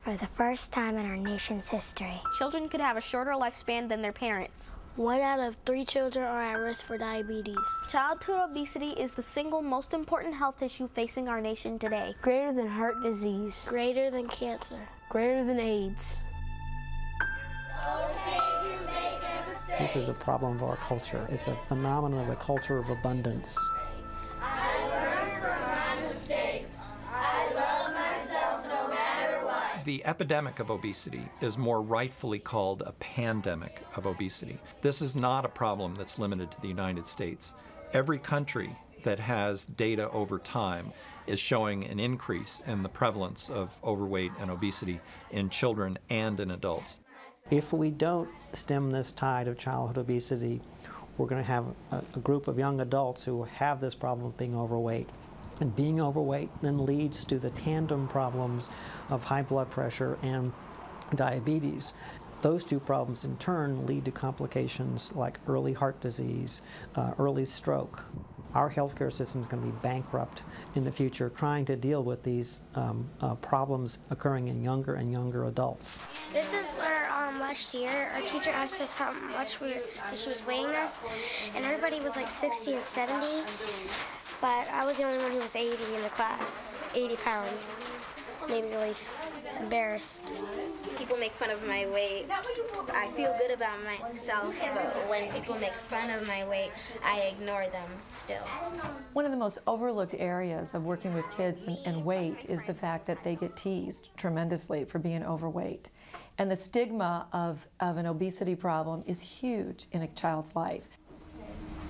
For the first time in our nation's history, children could have a shorter lifespan than their parents. 1 out of 3 children are at risk for diabetes. Childhood obesity is the single most important health issue facing our nation today. Greater than heart disease. Greater than cancer. Greater than AIDS. This is a problem of our culture. It's a phenomenon of the culture of abundance. I learn from my mistakes. I love myself no matter what. The epidemic of obesity is more rightfully called a pandemic of obesity. This is not a problem that's limited to the United States. Every country that has data over time is showing an increase in the prevalence of overweight and obesity in children and in adults. If we don't stem this tide of childhood obesity, we're going to have a group of young adults who have this problem of being overweight. And being overweight then leads to the tandem problems of high blood pressure and diabetes. Those two problems in turn lead to complications like early heart disease, early stroke. Our healthcare system is going to be bankrupt in the future trying to deal with these problems occurring in younger and younger adults. This is where last year our teacher asked us how much she was weighing us, and everybody was like 60 and 70, but I was the only one who was 80 in the class, 80 pounds. Made me really embarrassed. People make fun of my weight. I feel good about myself, but when people make fun of my weight, I ignore them still. One of the most overlooked areas of working with kids and weight is the fact that they get teased tremendously for being overweight. And the stigma of an obesity problem is huge in a child's life.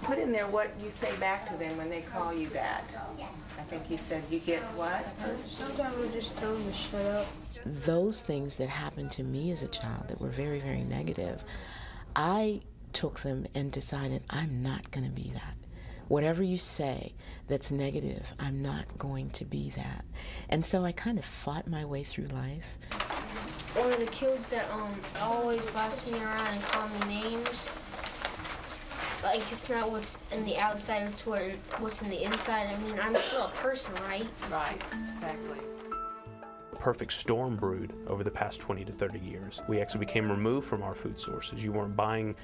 Put in there what you say back to them when they call you that. I think you said you get what? Sometimes we just tell them to shut up. Those things that happened to me as a child that were very, very negative, I took them and decided I'm not going to be that. Whatever you say that's negative, I'm not going to be that. And so I kind of fought my way through life. Or the kids that always boss me around and call me names. Like, it's not what's in the outside, it's what's in the inside. I mean, I'm still a person, right? Right, exactly. Perfect storm brewed over the past 20 to 30 years. We actually became removed from our food sources. You weren't buying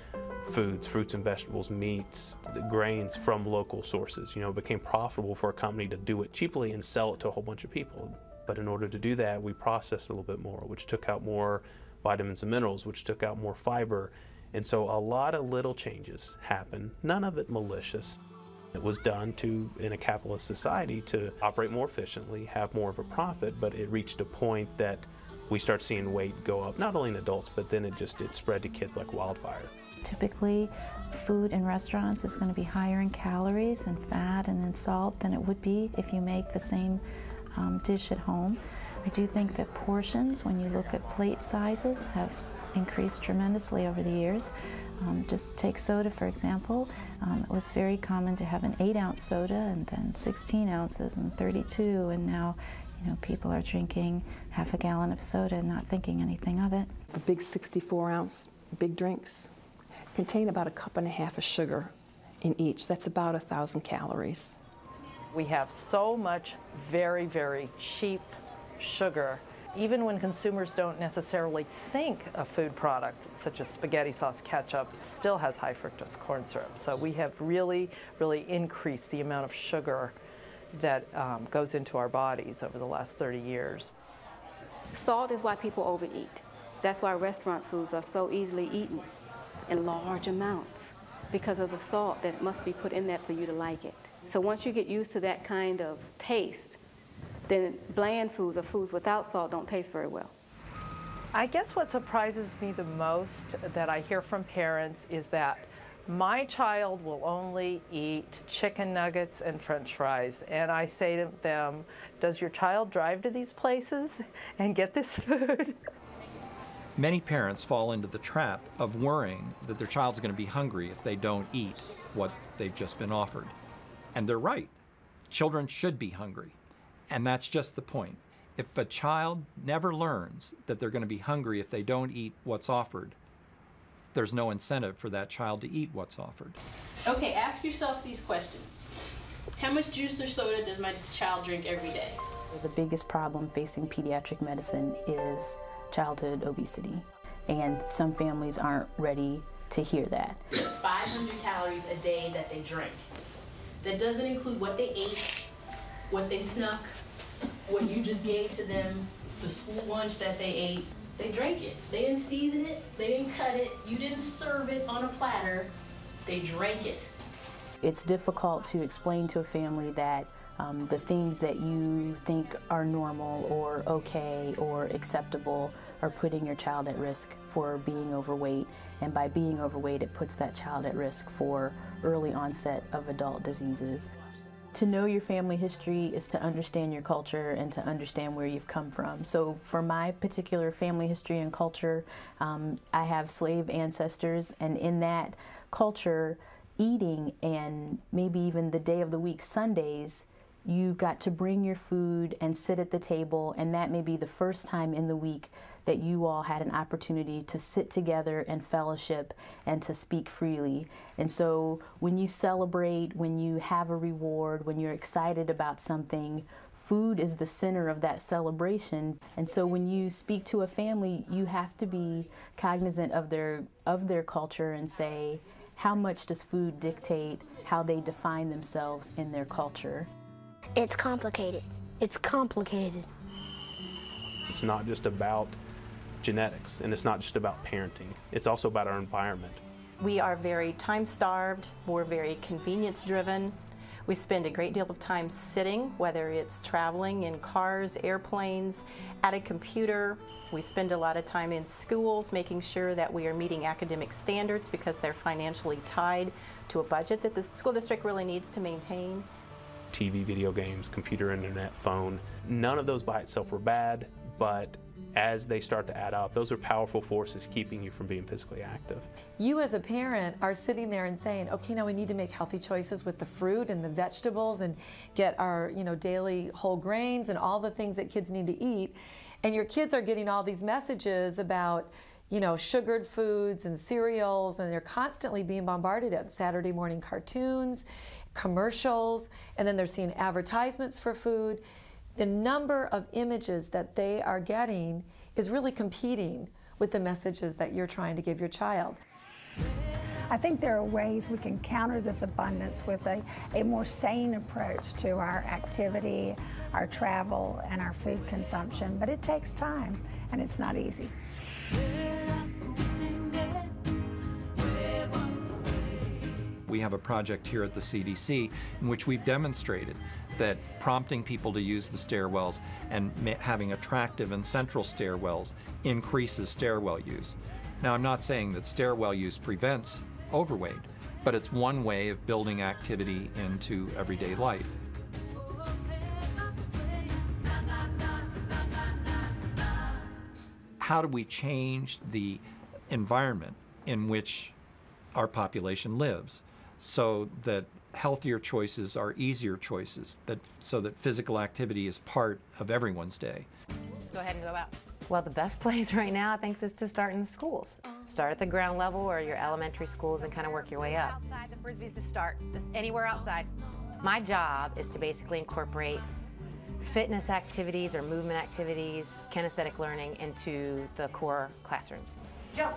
foods, fruits and vegetables, meats, grains from local sources. You know, it became profitable for a company to do it cheaply and sell it to a whole bunch of people. But in order to do that, we processed a little bit more, which took out more vitamins and minerals, which took out more fiber. And so a lot of little changes happened, none of it malicious. It was done in a capitalist society to operate more efficiently, have more of a profit, but it reached a point that we start seeing weight go up, not only in adults, but then it spread to kids like wildfire. Typically, food in restaurants is going to be higher in calories and fat and in salt than it would be if you make the same dish at home. I do think that portions, when you look at plate sizes, have increased tremendously over the years. Just take soda, for example. It was very common to have an 8-ounce soda and then 16 ounces and 32, and now, you know, people are drinking half a gallon of soda and not thinking anything of it. The big 64-ounce big drinks contain about 1.5 cups of sugar in each. That's about 1,000 calories. We have so much very, very cheap sugar. Even when consumers don't necessarily think a food product, such as spaghetti sauce, ketchup, still has high fructose corn syrup. So we have really, really increased the amount of sugar that goes into our bodies over the last 30 years. Salt is why people overeat. That's why restaurant foods are so easily eaten in large amounts, because of the salt that must be put in that for you to like it. So once you get used to that kind of taste, then bland foods or foods without salt don't taste very well. I guess what surprises me the most that I hear from parents is that my child will only eat chicken nuggets and French fries. And I say to them, does your child drive to these places and get this food? Many parents fall into the trap of worrying that their child's going to be hungry if they don't eat what they've just been offered. And they're right. Children should be hungry. And that's just the point. If a child never learns that they're going to be hungry if they don't eat what's offered, there's no incentive for that child to eat what's offered. Okay, ask yourself these questions. How much juice or soda does my child drink every day? The biggest problem facing pediatric medicine is childhood obesity, and some families aren't ready to hear that. It's 500 calories a day that they drink. That doesn't include what they ate, what they snuck, what you just gave to them, the school lunch that they ate. They drank it. They didn't season it, they didn't cut it, you didn't serve it on a platter, they drank it. It's difficult to explain to a family that the things that you think are normal or okay or acceptable are putting your child at risk for being overweight, and by being overweight it puts that child at risk for early onset of adult diseases. To know your family history is to understand your culture and to understand where you've come from. So for my particular family history and culture, I have slave ancestors, and in that culture, eating and maybe even the day of the week, Sundays, you got to bring your food and sit at the table, and that may be the first time in the week that you all had an opportunity to sit together and fellowship and to speak freely. And so when you celebrate, when you have a reward, when you're excited about something, food is the center of that celebration. And so when you speak to a family, you have to be cognizant of their culture and say, how much does food dictate how they define themselves in their culture? It's complicated. It's complicated. It's not just about genetics, and it's not just about parenting. It's also about our environment. We are very time-starved. We're very convenience-driven. We spend a great deal of time sitting, whether it's traveling in cars, airplanes, at a computer. We spend a lot of time in schools making sure that we are meeting academic standards because they're financially tied to a budget that the school district really needs to maintain. TV, video games, computer, internet, phone, none of those by itself are bad, but as they start to add up, those are powerful forces keeping you from being physically active. You as a parent are sitting there and saying, okay, now we need to make healthy choices with the fruit and the vegetables and get our daily whole grains and all the things that kids need to eat. And your kids are getting all these messages about sugared foods and cereals, and they're constantly being bombarded at Saturday morning cartoons, commercials, and then they're seeing advertisements for food. The number of images that they are getting is really competing with the messages that you're trying to give your child. I think there are ways we can counter this abundance with a more sane approach to our activity, our travel, and our food consumption, but it takes time, and it's not easy. We have a project here at the CDC in which we've demonstrated that prompting people to use the stairwells and having attractive and central stairwells increases stairwell use. Now, I'm not saying that stairwell use prevents overweight, but it's one way of building activity into everyday life. How do we change the environment in which our population lives so that healthier choices are easier choices, so that physical activity is part of everyone's day? Let's go ahead and go out. Well, the best place right now, I think, is to start in the schools. Start at the ground level or your elementary schools and kind of work your way up. Outside, the frisbees to start, just anywhere outside. My job is to basically incorporate fitness activities or movement activities, kinesthetic learning into the core classrooms. Jump.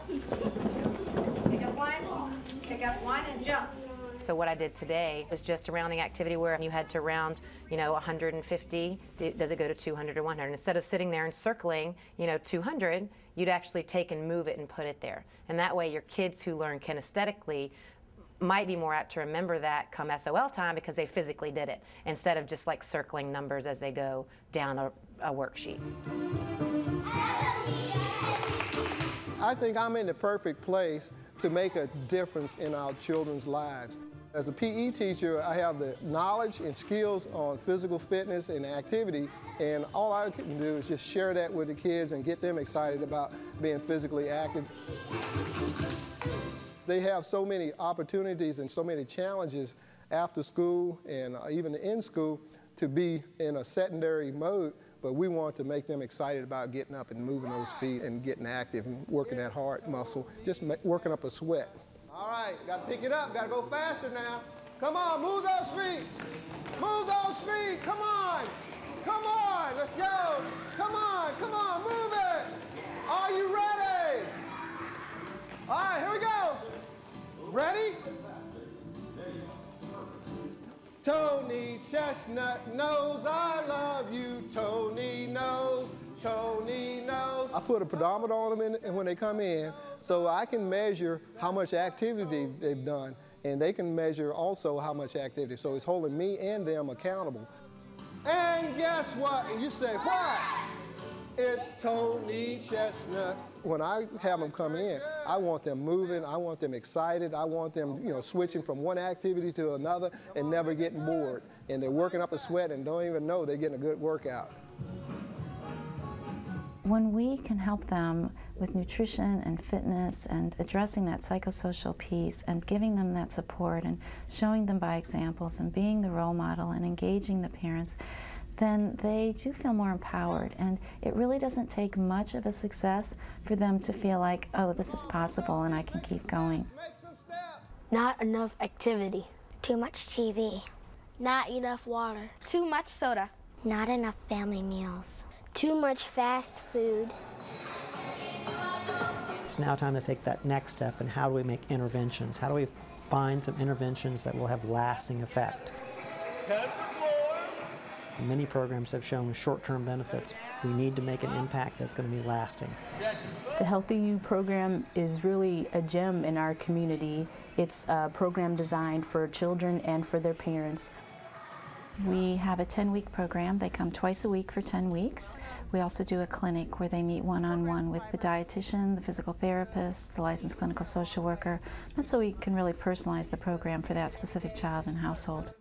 Pick up one and jump. So what I did today was just a rounding activity where you had to round, 150. Does it go to 200 or 100? Instead of sitting there and circling, 200, you'd actually take and move it and put it there. And that way your kids who learn kinesthetically might be more apt to remember that come SOL time because they physically did it, instead of just like circling numbers as they go down a worksheet. I think I'm in the perfect place to make a difference in our children's lives. As a PE teacher, I have the knowledge and skills on physical fitness and activity, and all I can do is just share that with the kids and get them excited about being physically active. They have so many opportunities and so many challenges after school and even in school to be in a sedentary mode, but we want to make them excited about getting up and moving those feet and getting active and working that heart muscle, just working up a sweat. All right, got to pick it up, got to go faster now. Come on, move those feet. Move those feet, come on. Come on, let's go. Come on, move it. Are you ready? All right, here we go. Ready? Tony Chestnut knows I love you. Tony knows. Tony knows. I put a pedometer on them when they come in, so I can measure how much activity they've done, and they can measure also how much activity. So it's holding me and them accountable. And guess what? And you say, what? It's Tony Chestnut. When I have them come in, I want them moving, I want them excited, I want them, switching from one activity to another and never getting bored. And they're working up a sweat and don't even know they're getting a good workout. When we can help them with nutrition and fitness and addressing that psychosocial piece and giving them that support and showing them by examples and being the role model and engaging the parents, then they do feel more empowered. And it really doesn't take much of a success for them to feel like, oh, this is possible and I can keep going. Not enough activity. Too much TV. Not enough water. Too much soda. Not enough family meals. Too much fast food. It's now time to take that next step, and how do we make interventions? How do we find some interventions that will have lasting effect? Many programs have shown short-term benefits. We need to make an impact that's going to be lasting. The Healthy You program is really a gem in our community. It's a program designed for children and for their parents. We have a 10-week program. They come twice a week for 10 weeks. We also do a clinic where they meet one-on-one with the dietitian, the physical therapist, the licensed clinical social worker. That's so we can really personalize the program for that specific child and household.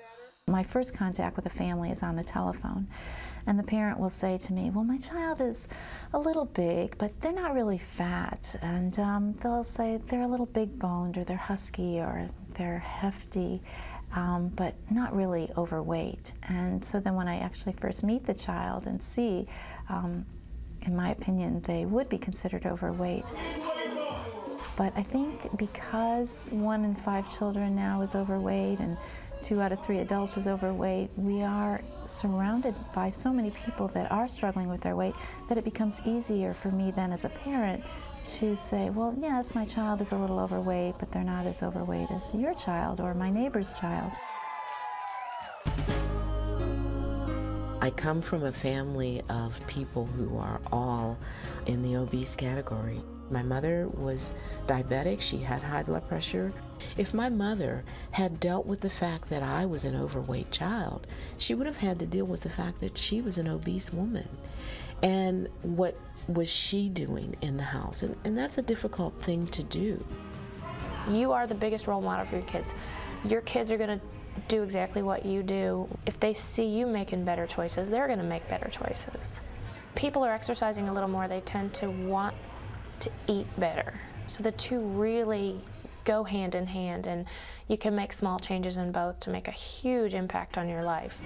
My first contact with a family is on the telephone, and the parent will say to me, well, my child is a little big, but they're not really fat. And they'll say they're a little big-boned, or they're husky, or they're hefty. But not really overweight. And so then when I actually first meet the child and see, in my opinion, they would be considered overweight. But I think because 1 in 5 children now is overweight and 2 out of 3 adults is overweight, we are surrounded by so many people that are struggling with their weight that it becomes easier for me then as a parent to say, well, yes, my child is a little overweight, but they're not as overweight as your child or my neighbor's child. I come from a family of people who are all in the obese category. My mother was diabetic, she had high blood pressure. If my mother had dealt with the fact that I was an overweight child, she would have had to deal with the fact that she was an obese woman. And what was she doing in the house? And that's a difficult thing to do. You are the biggest role model for your kids. Your kids are going to do exactly what you do. If they see you making better choices, they're going to make better choices. People are exercising a little more, they tend to want to eat better. So the two really go hand in hand, and you can make small changes in both to make a huge impact on your life.